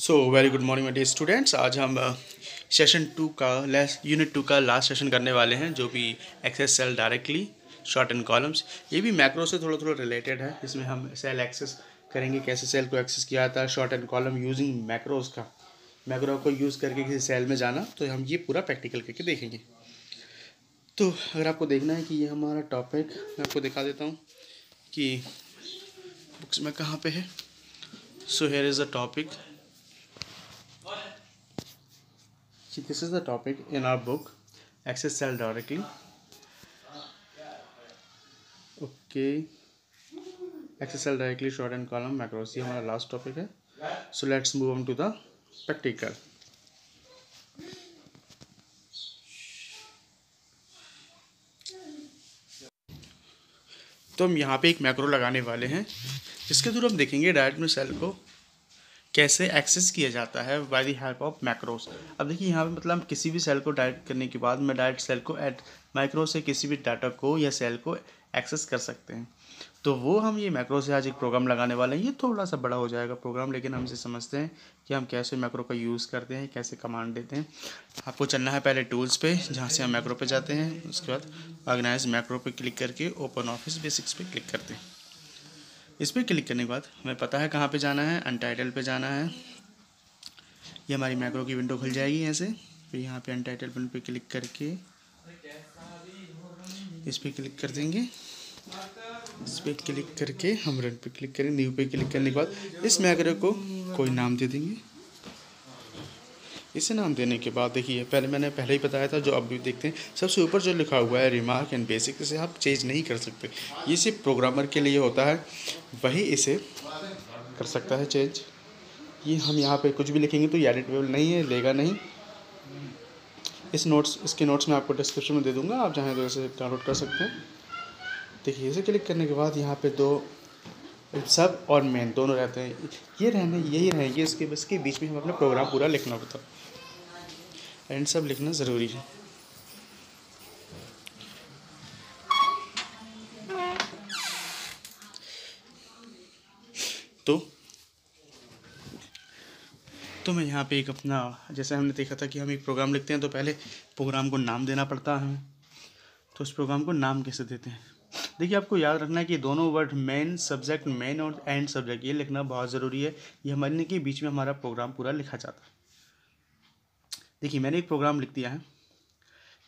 So very good morning my dear students. आज हम session 2 का यूनिट 2 का लास्ट सेशन करने वाले हैं, जो भी access cell directly short and columns. ये भी मैक्रो से थोड़ा थोड़ा रिलेटेड है। इसमें हम सेल एक्सेस करेंगे, कैसे सेल को एक्सेस किया जाता है, short and column using macros का, मैक्रो को यूज़ करके किसी सेल में जाना। तो हम ये पूरा प्रैक्टिकल करके देखेंगे। तो अगर आपको देखना है कि ये हमारा टॉपिक, मैं आपको दिखा देता हूँ कि बुक्स में कहाँ पे है। So here is the topic. This is the topic in our book, access cell directly. Okay, access cell directly, short and column macros, ये हमारा last topic है. So let's move on to the practical. तो हम यहाँ पे एक macro लगाने वाले हैं, जिसके थ्रू हम देखेंगे डायरेक्ट में सेल को कैसे एक्सेस किया जाता है by the help of macros. अब देखिए यहाँ पे मतलब किसी भी सेल को डायरेक्ट करने के बाद मैं डायरेक्ट सेल को एट मैक्रो से किसी भी डाटा को या सेल को एक्सेस कर सकते हैं। तो वो हम ये मैक्रो से आज एक प्रोग्राम लगाने वाले हैं। ये थोड़ा सा बड़ा हो जाएगा प्रोग्राम, लेकिन हम इसे समझते हैं कि हम कैसे मैक्रो का यूज़ करते हैं, कैसे कमांड देते हैं। आपको चलना है पहले टूल्स पे, जहाँ से हम मैक्रो पे जाते हैं। उसके बाद ऑर्गेनाइज मैक्रो पे क्लिक करके ओपन ऑफिस बेसिक्स पे क्लिक करते हैं। इस पर क्लिक करने के बाद हमें पता है कहाँ पे जाना है, अनटाइटल पे जाना है। ये हमारी मैक्रो की विंडो खुल जाएगी ऐसे। फिर यहाँ पे अनटाइटल विंडो पे क्लिक करके इस पर क्लिक कर देंगे। इस पर क्लिक करके हम रन पे क्लिक करेंगे। न्यू पे क्लिक करने के बाद इस मैक्रो को कोई नाम दे देंगे। इसे नाम देने के बाद देखिए, मैंने पहले ही बताया था, जो अब भी देखते हैं सबसे ऊपर जो लिखा हुआ है रिमार्क एंड बेसिक, इसे आप चेंज नहीं कर सकते। ये सिर्फ प्रोग्रामर के लिए होता है, वही इसे कर सकता है चेंज। ये हम यहाँ पे कुछ भी लिखेंगे तो ये एडिटेबल नहीं है, लेगा नहीं। इसके नोट्स मैं आपको डिस्क्रिप्शन में दे दूँगा, आप चाहें तो इसे डाउनलोड कर सकते हैं। देखिए, इसे क्लिक करने के बाद यहाँ पे दो सब और मेन दोनों रहते हैं। यही रहेंगे। इसके बीच में हम अपना प्रोग्राम पूरा लिखना होता है, एंड सब लिखना ज़रूरी है। तो मैं यहाँ पे एक अपना, जैसे हमने देखा था कि हम एक प्रोग्राम लिखते हैं तो पहले प्रोग्राम को नाम देना पड़ता है हमें। तो उस प्रोग्राम को नाम कैसे देते हैं, देखिए आपको याद रखना है कि दोनों वर्ड मेन सब्जेक्ट, मेन और एंड सब्जेक्ट, ये लिखना बहुत ज़रूरी है। ये हमारे के बीच में हमारा प्रोग्राम पूरा लिखा जाता है। देखिए, मैंने एक प्रोग्राम लिख दिया है।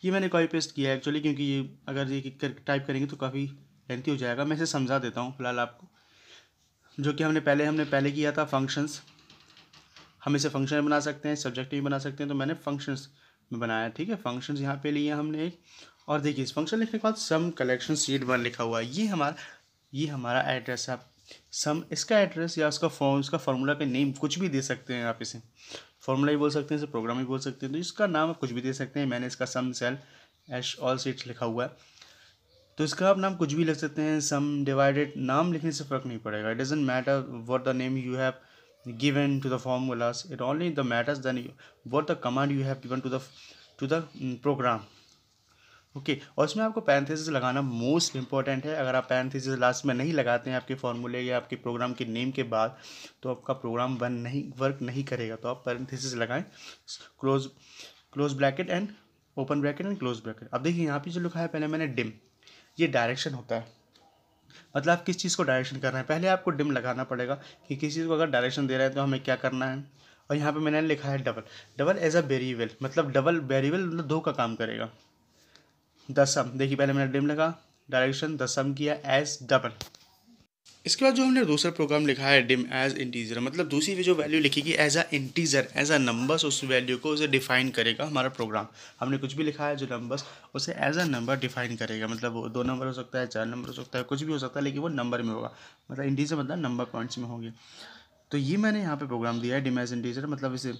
ये मैंने कॉपी पेस्ट किया है एक्चुअली, क्योंकि ये अगर ये टाइप करेंगे तो काफ़ी लेंथी हो जाएगा। मैं इसे समझा देता हूँ फिलहाल आपको। जो कि हमने पहले किया था फंक्शंस। हम इसे फंक्शन बना सकते हैं, सब्जेक्ट भी बना सकते हैं। तो मैंने फंक्शंस में बनाया, ठीक है। फंक्शंस यहाँ पे लिए हमने एक, और देखिए इस फंक्शन लिखने के बाद सम कलेक्शन सीड 1 लिखा हुआ है। ये हमारा एड्रेस है। सम इसका एड्रेस या उसका फार्मूला का नेम कुछ भी दे सकते हैं आप। इसे फार्मूला ही बोल सकते हैं, इसे प्रोग्राम ही बोल सकते हैं। तो इसका नाम आप कुछ भी दे सकते हैं। मैंने इसका सम सेल एश ऑल सीट्स लिखा हुआ है, तो इसका आप नाम कुछ भी लिख सकते हैं। सम डिवाइडेड, नाम लिखने से फ़र्क नहीं पड़ेगा। It doesn't matter what the name you have given to the formulas, it only the matters then what the command you have given to the program. Okay और इसमें आपको पैरेंथेसिस लगाना मोस्ट इंपॉर्टेंट है। अगर आप पैरेंथेसिस लास्ट में नहीं लगाते हैं आपके फॉर्मूले या आपके प्रोग्राम के नेम के बाद, तो आपका प्रोग्राम वर्क नहीं करेगा। तो आप पैरेंथेसिस लगाएं, close bracket and open bracket and close bracket. अब देखिए यहाँ पे जो लिखा है, पहले मैंने डिम, ये डायरेक्शन होता है। मतलब आप किस चीज़ को डायरेक्शन कर रहे हैं, पहले आपको डिम लगाना पड़ेगा कि किसी चीज़ को अगर डायरेक्शन दे रहे हैं तो हमें क्या करना है। और यहाँ पे मैंने लिखा है डबल एज अ वेरिएबल, मतलब डबल वेरिएबल मतलब 2 का काम करेगा। द सम, देखिए पहले मैंने डिम लगा, डायरेक्शन द सम किया एज डबल। इसके बाद जो हमने दूसरा प्रोग्राम लिखा है डिम एज इंटीजर, मतलब दूसरी जो वैल्यू लिखेगी as a integer, as a numbers, उस वैल्यू को उसे डिफाइन करेगा हमारा प्रोग्राम। हमने कुछ भी लिखा है जो नंबर्स, उसे एज अ नंबर डिफाइन करेगा। मतलब वो 2 नंबर हो सकता है, 4 नंबर हो सकता है, कुछ भी हो सकता है, लेकिन वो नंबर में होगा। मतलब इंटीजर मतलब नंबर पॉइंट्स में होंगे। तो ये मैंने यहाँ पे प्रोग्राम दिया है डिम एज इंटीजर, मतलब इसे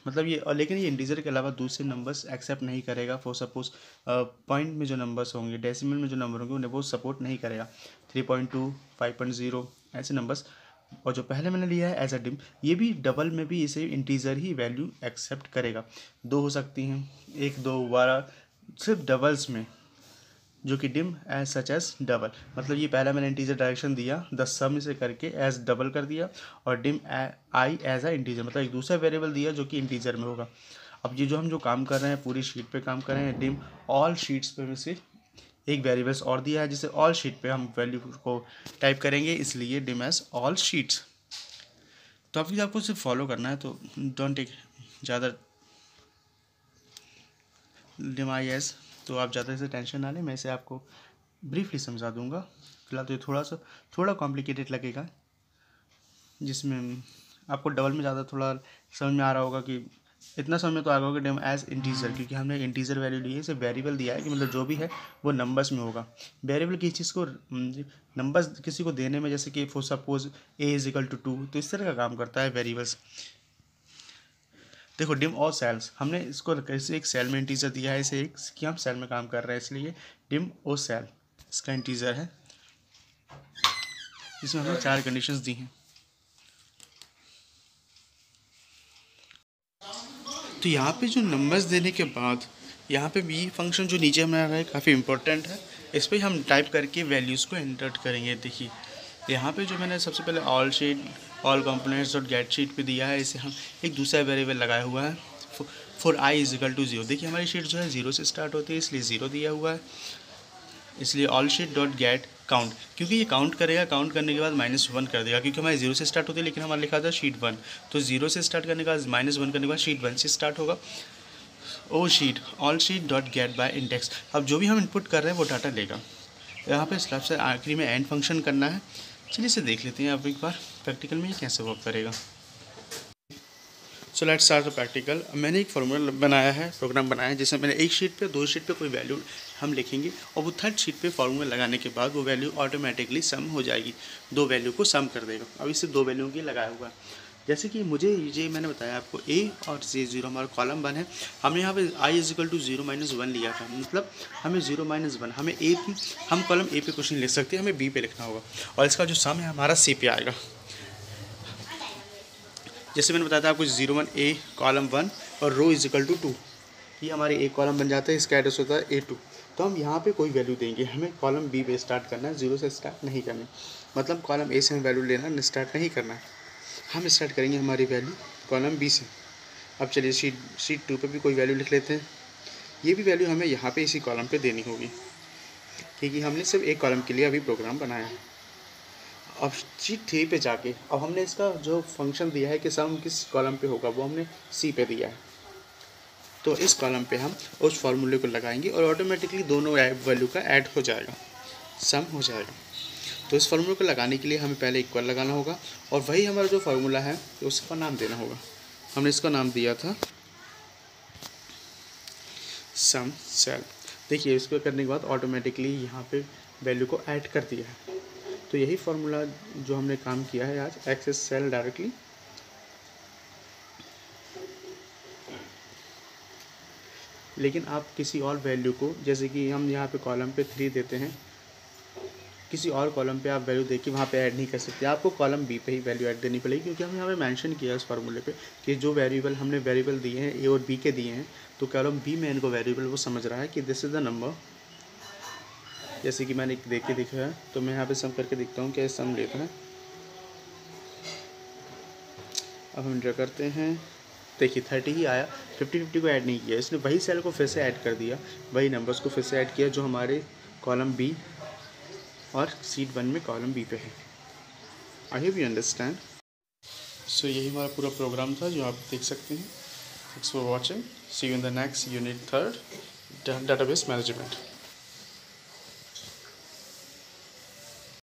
ये, और लेकिन ये इंटीजर के अलावा दूसरे नंबर्स एक्सेप्ट नहीं करेगा। फॉर सपोज पॉइंट में जो नंबर्स होंगे, डेसिमल में जो नंबर होंगे, उन्हें वो सपोर्ट नहीं करेगा। 3.2, 5.0 ऐसे नंबर्स। और जो पहले मैंने लिया है एज अ डिम, ये भी डबल में भी इसे इंटीजर ही वैल्यू एक्सेप्ट करेगा। 2 हो सकती हैं, 1, 2, 12, सिर्फ डबल्स में जो कि dim as such as double, मतलब ये पहला मैंने इंटीजर डायरेक्शन दिया 10 सम से करके एज डबल कर दिया, और dim I as a integer, मतलब एक दूसरा वेरिएबल दिया जो कि इंटीजर में होगा। अब ये जो हम काम कर रहे हैं पूरी शीट पे काम कर रहे हैं, डिम ऑल शीट्स पे में से एक वेरिएबल्स और दिया है जिसे ऑल शीट पे हम वैल्यू को टाइप करेंगे, इसलिए डिम एज ऑल शीट्स। तो आपको सिर्फ फॉलो करना है, तो डोंट टेक ज़्यादा डिम आई एस, तो आप ज़्यादा से टेंशन ना लें, मैं इसे आपको ब्रीफली समझा दूंगा। फिलहाल तो ये थोड़ा कॉम्प्लिकेटेड लगेगा, जिसमें आपको डबल में ज़्यादा थोड़ा समझ में आ रहा होगा, कि इतना समझ में तो आ रहा होगा डिम एज इंटीजर, क्योंकि हमने एक इंटीजर वैल्यू ली है, इसे वेरिएबल दिया है कि मतलब जो भी है वो नंबर्स में होगा। वेरिएबल किसी चीज़ को नंबर्स किसी को देने में, जैसे कि for suppose A is equal to 2, तो इस तरह का काम करता है वेरिएबल्स। देखो डिम और सेल्स, हमने इसको कैसे एक सेल में इंटीजर दिया है, इसे एक कि हम सेल में काम कर रहे हैं, इसलिए डिम ओ सेल इसका इंटीजर है। इसमें हमने 4 कंडीशंस दी हैं। तो यहाँ पे जो नंबर्स देने के बाद यहाँ पे भी फंक्शन जो नीचे हमें आ रहा है काफ़ी इंपॉर्टेंट है, इस पर हम टाइप करके वैल्यूज़ को एंटर करेंगे। देखिए यहाँ पे जो मैंने सबसे पहले all components dot gate sheet पे दिया है, इसे हम एक दूसरा वेरिएबल लगाया हुआ है for I is equal to 0। देखिए हमारी शीट जो है 0 से स्टार्ट होती है, इसलिए 0 दिया हुआ है, इसलिए all sheet dot gate count, क्योंकि ये काउंट करेगा, काउंट करने के बाद -1 कर देगा, क्योंकि हमारे 0 से स्टार्ट होती है, लेकिन हमारा लिखा था शीट 1, तो 0 से स्टार्ट करने के बाद -1 करने के बाद शीट 1 से स्टार्ट होगा। O sheet all sheet dot get by index, अब जो भी हम इनपुट कर रहे हैं वो डाटा लेगा। यहाँ पे स्लैब से आखिरी में एंड फंक्शन करना है। चलिए इसे देख लेते हैं अब एक बार प्रैक्टिकल में ये कैसे वर्क करेगा। So let's start the practical. मैंने एक फार्मूला बनाया है, प्रोग्राम बनाया है, जिसमें मैंने एक शीट पे 2 शीट पे कोई वैल्यू हम लिखेंगे, और वो थर्ड शीट पे फार्मूला लगाने के बाद वो वैल्यू ऑटोमेटिकली सम हो जाएगी, 2 वैल्यू को सम कर देगा। अब इसे 2 वैल्यू की लगाया हुआ है, जैसे कि मुझे ये मैंने बताया आपको ए और जे 0 हमारा कॉलम 1 है, हमने यहाँ पे आई इज इक्वल टू 0 - 1 लिया था, मतलब हमें 0 - 1 हमें हम कॉलम ए पे कुछ नहीं लिख सकते, हमें बी पे लिखना होगा, और इसका जो सम है हमारा सी पे आएगा। जैसे मैंने बताया था आपको 01 ए कॉलम 1 और रो इज इक्वल टू 2, ये हमारे ए कॉलम बन जाता है, इसका एड्रेस होता है A2। तो हम यहाँ पे कोई वैल्यू देंगे, हमें कॉलम बी पे स्टार्ट करना है, 0 से स्टार्ट नहीं करना, मतलब कॉलम ए से हमें वैल्यू लेना स्टार्ट नहीं करना है, हम स्टार्ट करेंगे हमारी वैल्यू कॉलम बी से। अब चलिए शीट 2 पे भी कोई वैल्यू लिख लेते हैं, ये भी वैल्यू हमें यहाँ पे इसी कॉलम पे देनी होगी, क्योंकि हमने सिर्फ एक कॉलम के लिए अभी प्रोग्राम बनाया है। अब शीट 3 पे जाके अब हमने इसका जो फंक्शन दिया है कि सम किस कॉलम पे होगा वो हमने सी पे दिया है, तो इस कॉलम पे हम उस फार्मूले को लगाएंगे और ऑटोमेटिकली दोनों वैल्यू का ऐड हो जाएगा, सम हो जाएगा। तो इस फार्मूले को लगाने के लिए हमें पहले इक्वल लगाना होगा, और वही हमारा जो फार्मूला है तो उसका नाम देना होगा। हमने इसका नाम दिया था सम सेल। देखिए इसको करने के बाद ऑटोमेटिकली यहाँ पे वैल्यू को ऐड कर दिया है। तो यही फार्मूला जो हमने काम किया है आज, एक्सेस सेल डायरेक्टली। लेकिन आप किसी और वैल्यू को, जैसे कि हम यहाँ पे कॉलम पे 3 देते हैं, किसी और कॉलम पे आप वैल्यू देके वहाँ पे ऐड नहीं कर सकते, आपको कॉलम बी पे ही वैल्यू ऐड देनी पड़ेगी, क्योंकि हम यहाँ पे मेंशन किया है उस फार्मूले पे कि जो वेरिएबल हमने वेरिएबल दिए हैं ए और बी के दिए हैं, तो कॉलम बी में इनको वेरिएबल वो समझ रहा है कि दिस इज़ द नंबर। जैसे कि मैंने देख के देखा है, तो मैं यहाँ पे सम करके देखता हूँ क्या सम लेता है। अब हम ड्रा करते हैं, देखिए 30 ही आया, 50 को ऐड नहीं किया, इसने वही सेल को फिर से ऐड कर दिया, वही नंबर्स को फिर से ऐड किया जो हमारे कॉलम बी और शीट 1 में कॉलम बी पे है। I hope you understand. So यही हमारा पूरा प्रोग्राम था जो आप देख सकते हैं। Thanks for watching, see you in the next unit 3 database management.